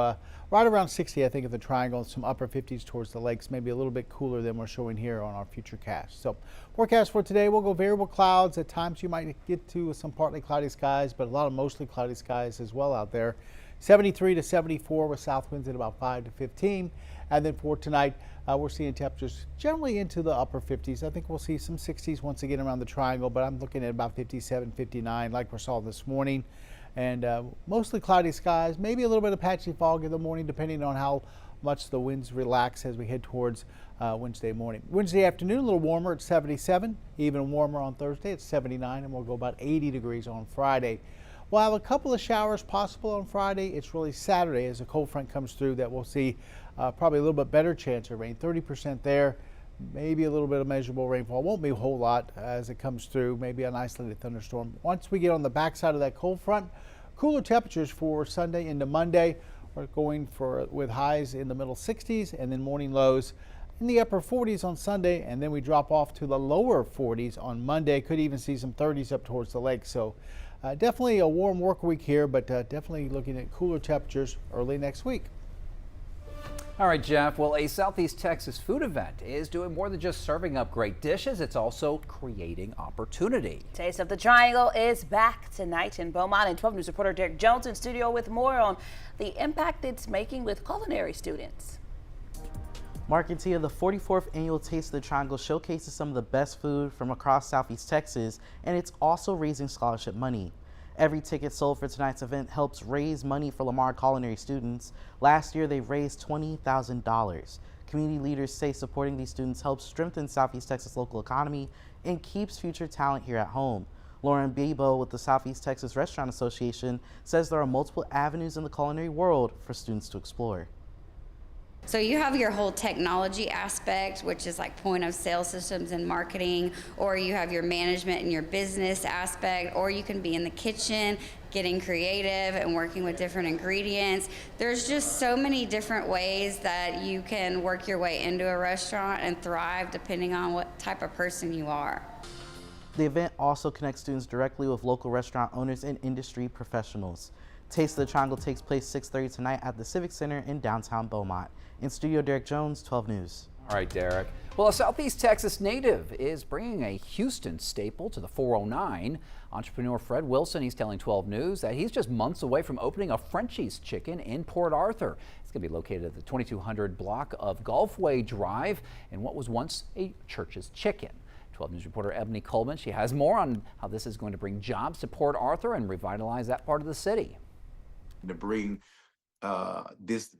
right around 60, I think, at the Triangle, and some upper 50s towards the lakes, maybe a little bit cooler than we're showing here on our futurecast. So forecast for today, we'll go variable clouds. At times you might get to some partly cloudy skies, but a lot of mostly cloudy skies as well out there. 73 to 74 with south winds at about 5 to 15. And then for tonight, we're seeing temperatures generally into the upper 50s. I think we'll see some 60s once again around the Triangle, but I'm looking at about 57, 59 like we saw this morning. And mostly cloudy skies, maybe a little bit of patchy fog in the morning depending on how much the winds relax as we head towards Wednesday morning. Wednesday afternoon, a little warmer at 77, even warmer on Thursday at 79, and we'll go about 80 degrees on Friday. We'll have a couple of showers possible on Friday. It's really Saturday as a cold front comes through that we'll see probably a little bit better chance of rain, 30% there, maybe a little bit of measurable rainfall. Won't be a whole lot as it comes through, maybe an isolated thunderstorm. Once we get on the backside of that cold front, cooler temperatures for Sunday into Monday. We're going with highs in the middle 60s and then morning lows in the upper 40s on Sunday, and then we drop off to the lower 40s on Monday. Could even see some 30s up towards the lake. So definitely a warm work week here, but definitely looking at cooler temperatures early next week. All right, Jeff. Well, a Southeast Texas food event is doing more than just serving up great dishes. It's also creating opportunity. Taste of the Triangle is back tonight in Beaumont, and 12 News reporter Derek Jones in studio with more on the impact it's making with culinary students. Mark Tia, the 44th annual Taste of the Triangle showcases some of the best food from across Southeast Texas, and it's also raising scholarship money. Every ticket sold for tonight's event helps raise money for Lamar culinary students. Last year, they raised $20,000. Community leaders say supporting these students helps strengthen Southeast Texas' local economy and keeps future talent here at home. Lauren Bebo with the Southeast Texas Restaurant Association says there are multiple avenues in the culinary world for students to explore. So you have your whole technology aspect, which is like point of sale systems and marketing, or you have your management and your business aspect, or you can be in the kitchen getting creative and working with different ingredients. There's just so many different ways that you can work your way into a restaurant and thrive depending on what type of person you are. The event also connects students directly with local restaurant owners and industry professionals. Taste of the Triangle takes place 6:30 tonight at the Civic Center in downtown Beaumont. In studio, Derek Jones, 12 News. All right, Derek. Well, a Southeast Texas native is bringing a Houston staple to the 409. Entrepreneur Fred Wilson, he's telling 12 News that he's just months away from opening a Frenchie's Chicken in Port Arthur. It's going to be located at the 2200 block of Gulfway Drive in what was once a Church's Chicken. 12 News reporter Ebony Coleman, she has more on how this is going to bring jobs to Port Arthur and revitalize that part of the city. To bring this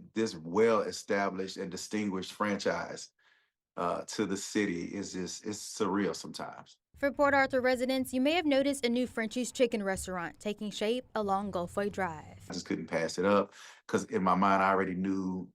well-established and distinguished franchise to the city is just, it's surreal sometimes. For Port Arthur residents, you may have noticed a new Frenchie's Chicken restaurant taking shape along Gulfway Drive. I just couldn't pass it up because in my mind I already knew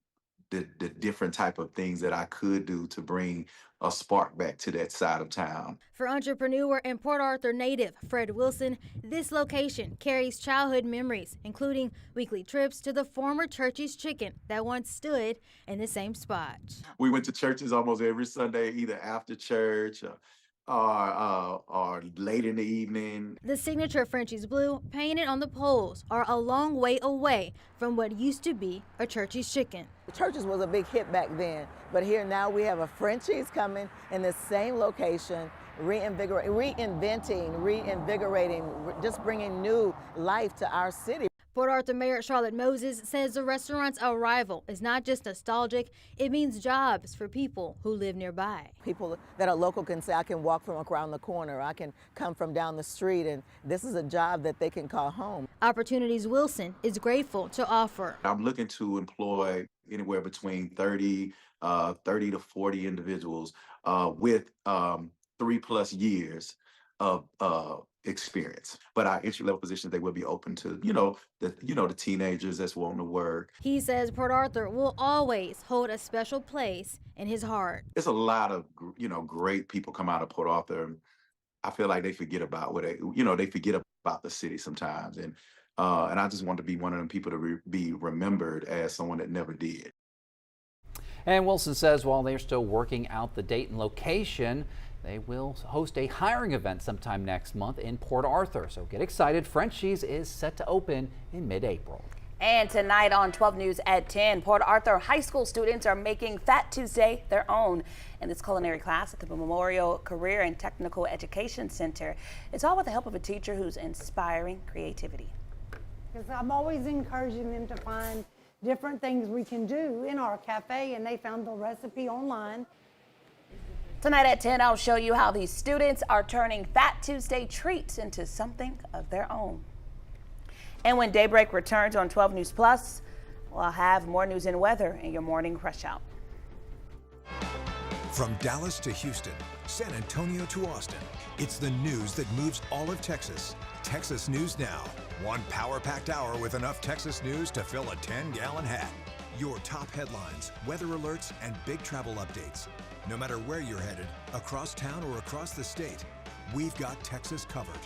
the different type of things that I could do to bring a spark back to that side of town. For entrepreneur and Port Arthur native Fred Wilson, this location carries childhood memories, including weekly trips to the former Church's Chicken that once stood in the same spot. We went to churches almost every Sunday, either after church or late in the evening. The signature Frenchie's Blue, painted on the poles, are a long way away from what used to be a Church's Chicken. The Church's was a big hit back then, but here now we have a Frenchie's coming in the same location, reinvigorating, just bringing new life to our city. Port Arthur Mayor Charlotte Moses says the restaurant's arrival is not just nostalgic, it means jobs for people who live nearby. People that are local can say, I can walk from around the corner, I can come from down the street, and this is a job that they can call home. Opportunities Wilson is grateful to offer. I'm looking to employ anywhere between 30 to 40 individuals with 3+ years of experience. But our entry-level positions, they will be open to, the teenagers that's wanting to work. He says Port Arthur will always hold a special place in his heart. There's a lot of, great people come out of Port Arthur. I feel like they forget about they forget about the city sometimes. And I just want to be one of them people to be remembered as someone that never did. And Wilson says while they're still working out the date and location, they will host a hiring event sometime next month in Port Arthur. So get excited. Frenchie's is set to open in mid-April. And tonight on 12 News at 10, Port Arthur high school students are making Fat Tuesday their own in this culinary class at the Memorial Career and Technical Education Center. It's all with the help of a teacher who's inspiring creativity. Because I'm always encouraging them to find different things we can do in our cafe, and they found the recipe online. Tonight at 10, I'll show you how these students are turning Fat Tuesday treats into something of their own. And when Daybreak returns on 12 News Plus, we'll have more news and weather in your morning rush hour. From Dallas to Houston, San Antonio to Austin, it's the news that moves all of Texas. Texas News Now. One power-packed hour with enough Texas news to fill a 10-gallon hat. Your top headlines, weather alerts, and big travel updates. No matter where you're headed, across town or across the state, we've got Texas covered.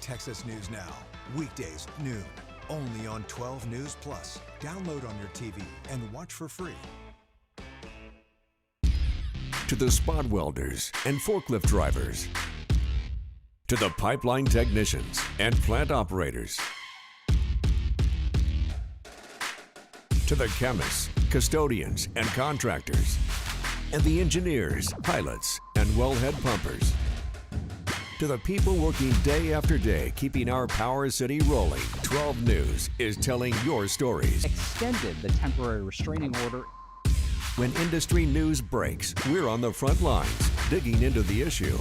Texas News Now, weekdays noon, only on 12 News Plus. Download on your TV and watch for free. To the spot welders and forklift drivers, to the pipeline technicians and plant operators, to the chemists, custodians, and contractors, and the engineers, pilots, and wellhead pumpers. To the people working day after day, keeping our Power City rolling, 12 News is telling your stories. Extended the temporary restraining order. When industry news breaks, we're on the front lines, digging into the issue,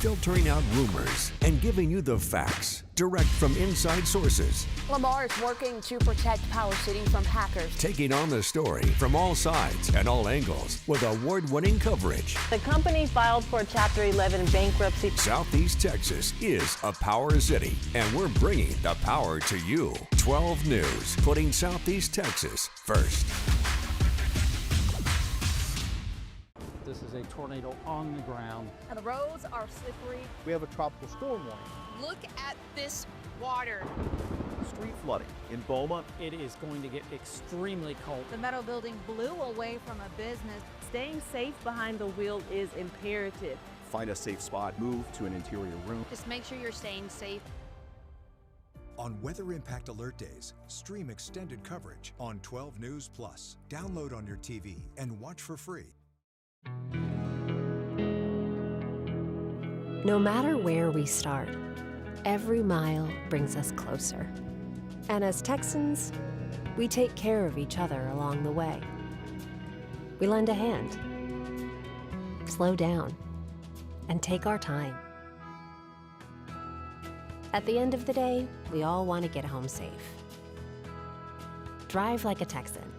filtering out rumors, and giving you the facts, direct from inside sources. Lamar is working to protect Power City from hackers. Taking on the story from all sides and all angles with award-winning coverage. The company filed for Chapter 11 bankruptcy. Southeast Texas is a Power City, and we're bringing the power to you. 12 News, putting Southeast Texas first. This is a tornado on the ground. And the roads are slippery. We have a tropical storm warning. Look at this water. Street flooding in Beaumont. It is going to get extremely cold. The metal building blew away from a business. Staying safe behind the wheel is imperative. Find a safe spot, move to an interior room. Just make sure you're staying safe. On Weather Impact Alert Days, stream extended coverage on 12 News Plus. Download on your TV and watch for free. No matter where we start, every mile brings us closer. And as Texans, we take care of each other along the way. We lend a hand, slow down, and take our time. At the end of the day, we all want to get home safe. Drive like a Texan.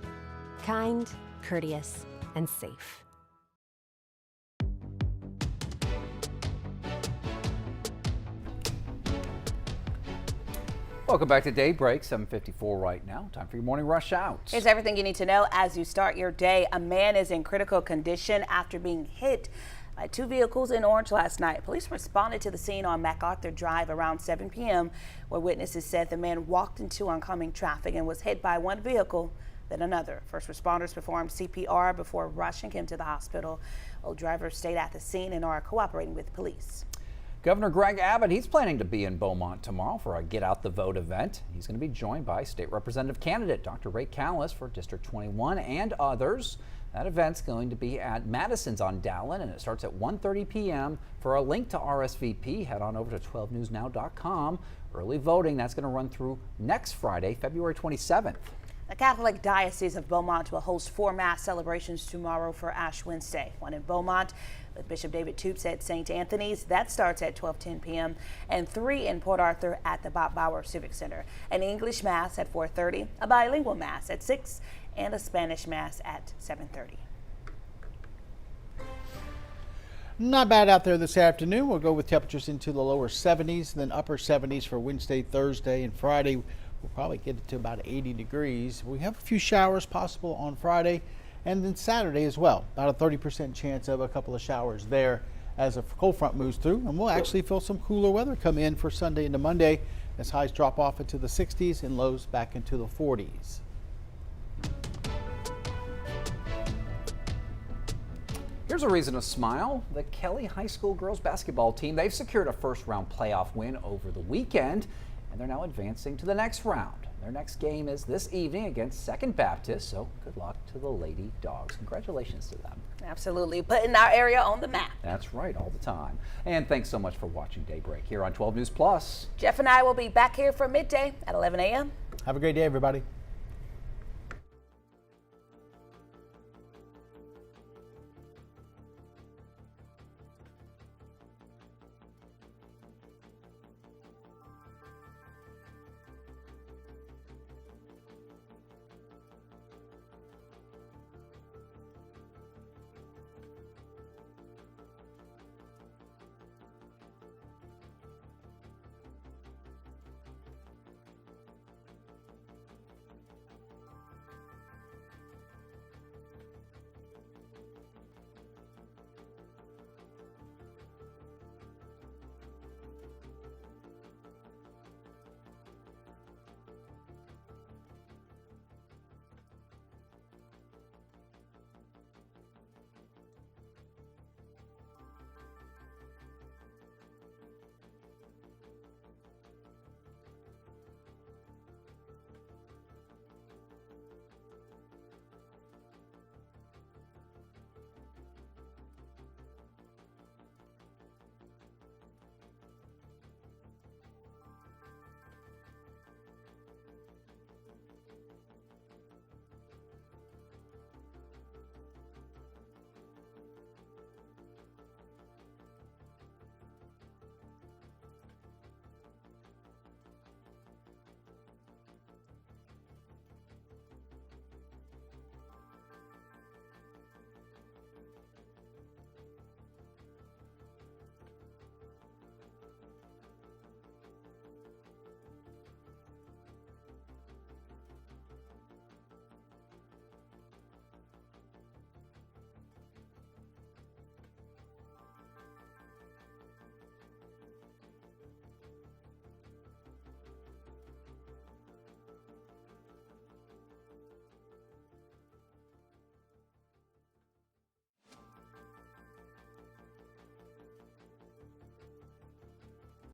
Kind, courteous, and safe. Welcome back to Daybreak, 7:54 right now. Time for your morning rush out. Here's everything you need to know as you start your day. A man is in critical condition after being hit by two vehicles in Orange last night. Police responded to the scene on MacArthur Drive around 7 p.m. where witnesses said the man walked into oncoming traffic and was hit by one vehicle, then another. First responders performed CPR before rushing him to the hospital. Both drivers stayed at the scene and are cooperating with police. Governor Greg Abbott, he's planning to be in Beaumont tomorrow for a Get Out the Vote event. He's going to be joined by state representative candidate Dr. Ray Callis for District 21 and others. That event's going to be at Madison's on Dowlen, and it starts at 1:30 p.m. For a link to RSVP, head on over to 12newsnow.com. Early voting, that's going to run through next Friday, February 27th. The Catholic Diocese of Beaumont will host 4 Mass celebrations tomorrow for Ash Wednesday. One in Beaumont with Bishop David Toops at St. Anthony's. That starts at 12:10 p.m. and 3 in Port Arthur at the Bob Bauer Civic Center. An English Mass at 4:30, a bilingual Mass at 6, and a Spanish Mass at 7:30. Not bad out there this afternoon. We'll go with temperatures into the lower 70s, then upper 70s for Wednesday, Thursday, and Friday. We'll probably get it to about 80 degrees. We have a few showers possible on Friday and then Saturday as well. About a 30% chance of a couple of showers there as a cold front moves through. And we'll actually feel some cooler weather come in for Sunday into Monday as highs drop off into the 60s and lows back into the 40s. Here's a reason to smile. The Kelly High School girls basketball team, they've secured a first-round playoff win over the weekend, and they're now advancing to the next round. Their next game is this evening against Second Baptist, so good luck to the Lady Dogs. Congratulations to them. Absolutely, putting our area on the map. That's right, all the time. And thanks so much for watching Daybreak here on 12 News Plus. Jeff and I will be back here for midday at 11 a.m. Have a great day, everybody.